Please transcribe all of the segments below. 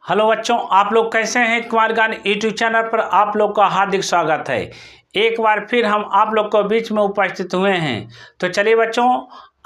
Hello बच्चों, आप लोग कैसे हैं। कुमार ज्ञान यूट्यूब चैनल पर आप लोग का हार्दिक स्वागत है। एक बार फिर हम आप लोग को बीच में उपस्थित हुए हैं। तो चलिए बच्चों,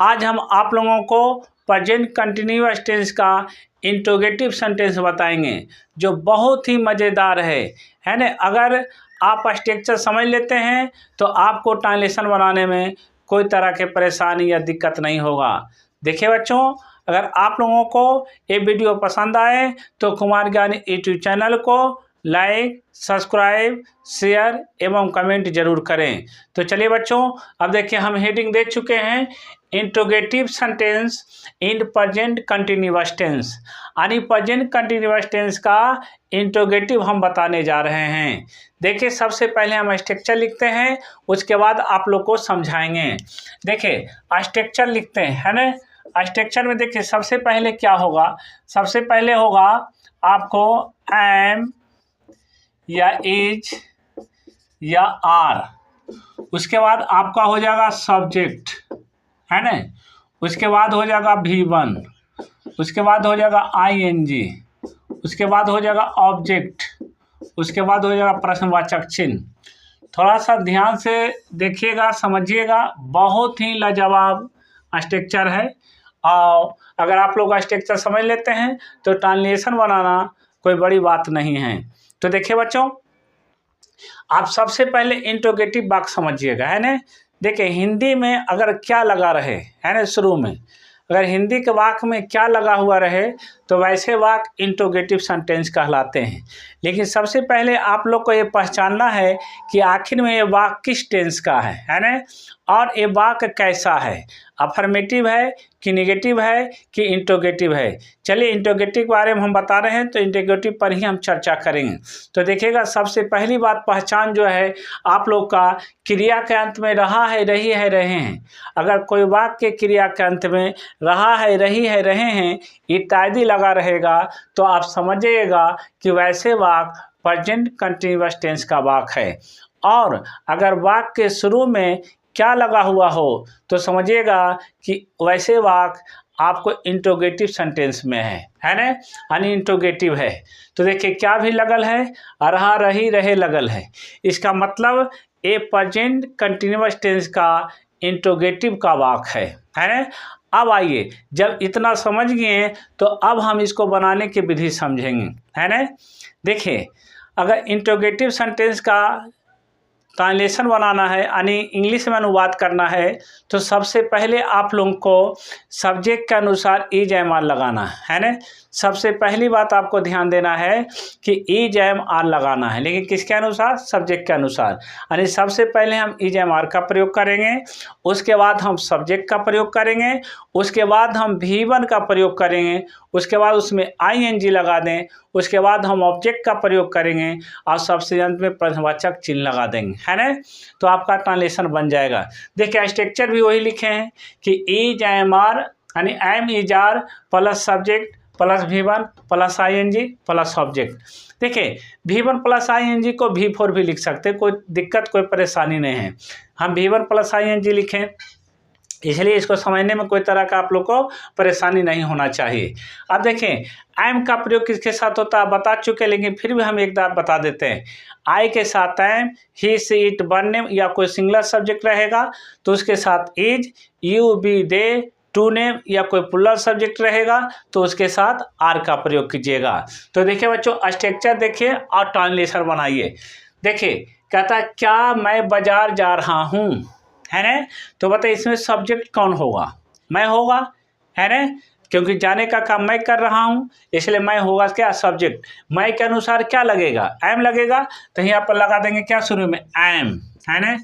आज हम आप लोगों को प्रेजेंट कंटिन्यूअस टेंस का इंट्रोगेटिव सेंटेंस बताएंगे जो बहुत ही मज़ेदार है ना। अगर आप स्ट्रक्चर समझ लेते हैं तो आपको ट्रांसलेशन बनाने में कोई तरह के परेशानी या दिक्कत नहीं होगा। देखिए बच्चों, अगर आप लोगों को ये वीडियो पसंद आए तो कुमार ज्ञान यूट्यूब चैनल को लाइक, सब्सक्राइब, शेयर एवं कमेंट जरूर करें। तो चलिए बच्चों, अब देखिए हम हेडिंग दे चुके हैं interrogative sentence in present continuous tense, यानी प्रेजेंट कंटिन्यूअस टेंस का इंट्रोगेटिव हम बताने जा रहे हैं। देखिए सबसे पहले हम स्ट्रक्चर लिखते हैं, उसके बाद आप लोग को समझाएंगे। देखिए स्ट्रक्चर लिखते हैं, है ना। स्ट्रक्चर में देखिए सबसे पहले क्या होगा, सबसे पहले होगा आपको एम या इज या आर, उसके बाद आपका हो जाएगा सब्जेक्ट, है ना। उसके बाद हो जाएगा V1, उसके बाद हो जाएगा ING, उसके बाद हो जाएगा ऑब्जेक्ट, उसके बाद हो जाएगा प्रश्नवाचक चिन्ह। थोड़ा सा ध्यान से देखिएगा, समझिएगा, बहुत ही लाजवाब स्ट्रक्चर है। और अगर आप लोग स्ट्रक्चर समझ लेते हैं तो ट्रांसलेशन बनाना कोई बड़ी बात नहीं है। तो देखिए बच्चों, आप सबसे पहले इंट्रोगेटिव वाक्य समझिएगा, है ना। देखिए हिंदी में अगर क्या लगा रहे, है ना, शुरू में अगर हिंदी के वाक्य में क्या लगा हुआ रहे तो वैसे वाक्य इंट्रोगेटिव सेंटेंस कहलाते हैं। लेकिन सबसे पहले आप लोग को ये पहचानना है कि आखिर में ये वाक्य किस टेंस का है ना, और ये वाक्य कैसा है, अफर्मेटिव है कि नेगेटिव है कि इंट्रोगेटिव है। चलिए इंट्रोगेटिव के बारे में हम बता रहे हैं तो इंट्रोगेटिव पर ही हम चर्चा करेंगे। तो देखिएगा सबसे पहली बात पहचान जो है आप लोग का, क्रिया के अंत में रहा है, रही है, रहे हैं। अगर कोई वाक्य के क्रिया के अंत में रहा है, रही है, रहे हैं इत्यादि लगा रहेगा तो आप समझिएगा कि वैसे वाक्य प्रेजेंट कंटिन्यूअस टेंस का वाक्य है। और अगर वाक्य के शुरू में क्या लगा हुआ हो तो समझिएगा कि वैसे वाक्य आपको इंट्रोगेटिव सेंटेंस में है ना, यानी इंट्रोगेटिव है। तो देखिए क्या भी लगल है, रहा, रही, रहे लगल है, इसका मतलब ए प्रेजेंट कंटिन्यूअस टेंस का इंट्रोगेटिव का वाक्य है ना। अब आइए, जब इतना समझ गए तो अब हम इसको बनाने की विधि समझेंगे, है ना। देखिए अगर इंट्रोगेटिव सेंटेंस का ट्रांसलेशन बनाना है, यानी इंग्लिश में अनुवाद करना है, तो सबसे पहले आप लोगों को सब्जेक्ट के अनुसार इज एम आर लगाना है ना। सबसे पहली बात आपको ध्यान देना है कि इज एम आर लगाना है, लेकिन किसके अनुसार, सब्जेक्ट के अनुसार। यानी सबसे पहले हम इज एम आर का प्रयोग करेंगे, उसके बाद हम सब्जेक्ट का प्रयोग करेंगे, उसके बाद हम V1 का प्रयोग करेंगे, उसके बाद उसमें ING लगा दें, उसके बाद हम ऑब्जेक्ट का प्रयोग करेंगे और सबसे अंत में प्रश्नवाचक चिन्ह लगा देंगे, है ना। तो आपका ट्रांसलेशन बन जाएगा। देखिए स्ट्रक्चर भी वही लिखे हैं कि इज एम आर यानी am is are plus subject plus V1 plus ING plus object. देखिए V1 प्लस ING को V4 भी लिख सकते, कोई दिक्कत कोई परेशानी नहीं है। हम V1 प्लस ING लिखें इसलिए इसको समझने में कोई तरह का आप लोग को परेशानी नहीं होना चाहिए। अब देखें एम का प्रयोग किसके साथ होता है बता चुके, लेकिन फिर भी हम एक बार बता देते हैं। आई के साथ am, he she it one name या कोई सिंगुलर सब्जेक्ट रहेगा तो उसके साथ is, you we they two name या कोई प्लूरल सब्जेक्ट रहेगा तो उसके साथ आर का प्रयोग कीजिएगा। तो देखिए बच्चों स्ट्रक्चर देखिए और ट्रांसलेशन बनाइए। देखिए कहता है क्या मैं बाजार जा रहा हूँ, है ना। तो बताइए इसमें सब्जेक्ट कौन होगा, मैं होगा, है ना, क्योंकि जाने का काम मैं कर रहा हूँ इसलिए मैं होगा क्या, सब्जेक्ट। मैं के अनुसार क्या लगेगा, एम लगेगा, तो यहाँ पर लगा देंगे क्या, शुरू में एम, है ना,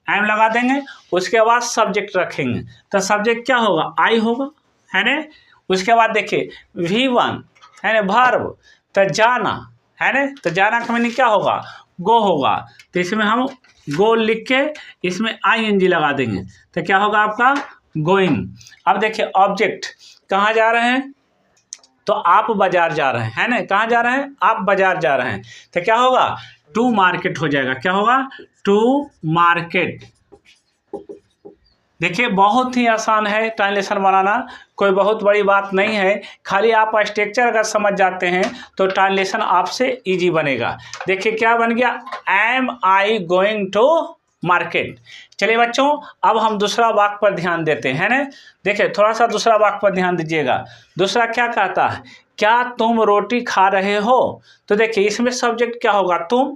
एम लगा देंगे। उसके बाद सब्जेक्ट रखेंगे तो सब्जेक्ट क्या होगा, आई होगा, है ना। उसके बाद देखिए V1 है ना, वर्ब, तो जाना, है ना, तो जाना का मीनिंग क्या होगा, गो होगा, तो इसमें हम गो लिख के इसमें ING लगा देंगे तो क्या होगा आपका, गोइंग। अब देखिए ऑब्जेक्ट, कहाँ जा रहे हैं, तो आप बाजार जा रहे हैं, है ना, कहाँ जा रहे हैं, आप बाजार जा रहे हैं, तो क्या होगा, टू मार्केट हो जाएगा, क्या होगा, टू मार्केट। देखिए बहुत ही आसान है ट्रांसलेशन बनाना, कोई बहुत बड़ी बात नहीं है। खाली आप स्ट्रक्चर अगर समझ जाते हैं तो ट्रांसलेशन आपसे इजी बनेगा। देखिए क्या बन गया, am I going to market. चलिए बच्चों, अब हम दूसरा वाक्य पर ध्यान देते हैं ना। देखिए थोड़ा सा दूसरा वाक्य पर ध्यान दीजिएगा। दूसरा क्या कहता है, क्या तुम रोटी खा रहे हो। तो देखिए इसमें सब्जेक्ट क्या होगा, तुम।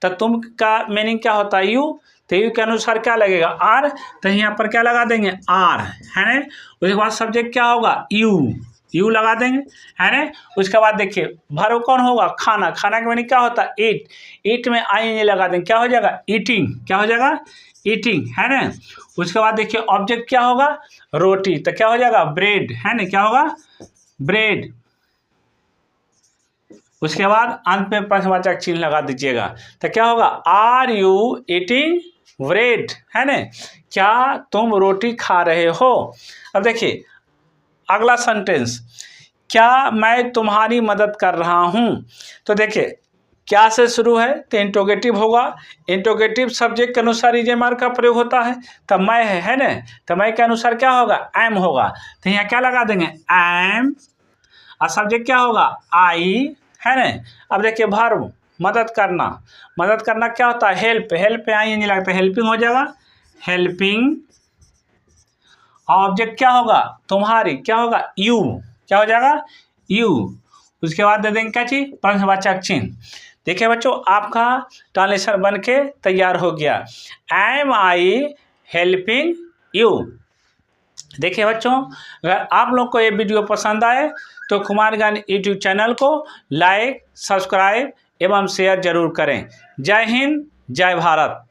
तो तुम का मीनिंग क्या होता है, यू। तो यू के अनुसार क्या लगेगा, आर। तो यहाँ पर क्या लगा देंगे, आर, है ना। उसके बाद सब्जेक्ट क्या होगा, यू, यू लगा देंगे, है ना। उसके बाद देखिए वर्ब कौन होगा, खाना। खाना का मीनिंग क्या होता है, ईट। ईट में आई लगा देंगे, क्या हो जाएगा, ईटिंग। क्या हो जाएगा, ईटिंग, है ना। उसके बाद देखिए ऑब्जेक्ट क्या होगा, रोटी। तो क्या हो जाएगा, ब्रेड, है ना। क्या होगा, ब्रेड। उसके बाद अंत में प्रश्नवाचक चिन्ह लगा दीजिएगा। तो क्या होगा, आर यू ईटिंग ब्रेड, है ना। क्या तुम रोटी खा रहे हो। अब देखिए अगला सेंटेंस, क्या मैं तुम्हारी मदद कर रहा हूं। तो देखिए क्या से शुरू है, तो इंट्रोगेटिव होगा। इंट्रोगेटिव सब्जेक्ट के अनुसार इजेमार का प्रयोग होता है। तो मैं है ना। तो मैं के अनुसार क्या होगा, एम होगा। तो यहाँ क्या लगा देंगे, एम। और सब्जेक्ट क्या होगा, आई, है ना। अब देखिए वर्ब मदद करना। मदद करना क्या होता है, हेल्प। हेल्प पे आई नहीं लगता, हेल्पिंग हो जाएगा, हेल्पिंग। ऑब्जेक्ट क्या होगा, तुम्हारी। क्या होगा, यू। क्या हो जाएगा, यू। उसके बाद दे देंगे क्या चीज, प्रश्नवाचक चिन्ह। देखिए बच्चों आपका ट्रांसलेशन बन के तैयार हो गया, एम आई हेल्पिंग यू। देखिए बच्चों अगर आप लोग को ये वीडियो पसंद आए तो कुमार ज्ञान यूट्यूब चैनल को लाइक, सब्सक्राइब एवं शेयर जरूर करें। जय हिंद, जय भारत।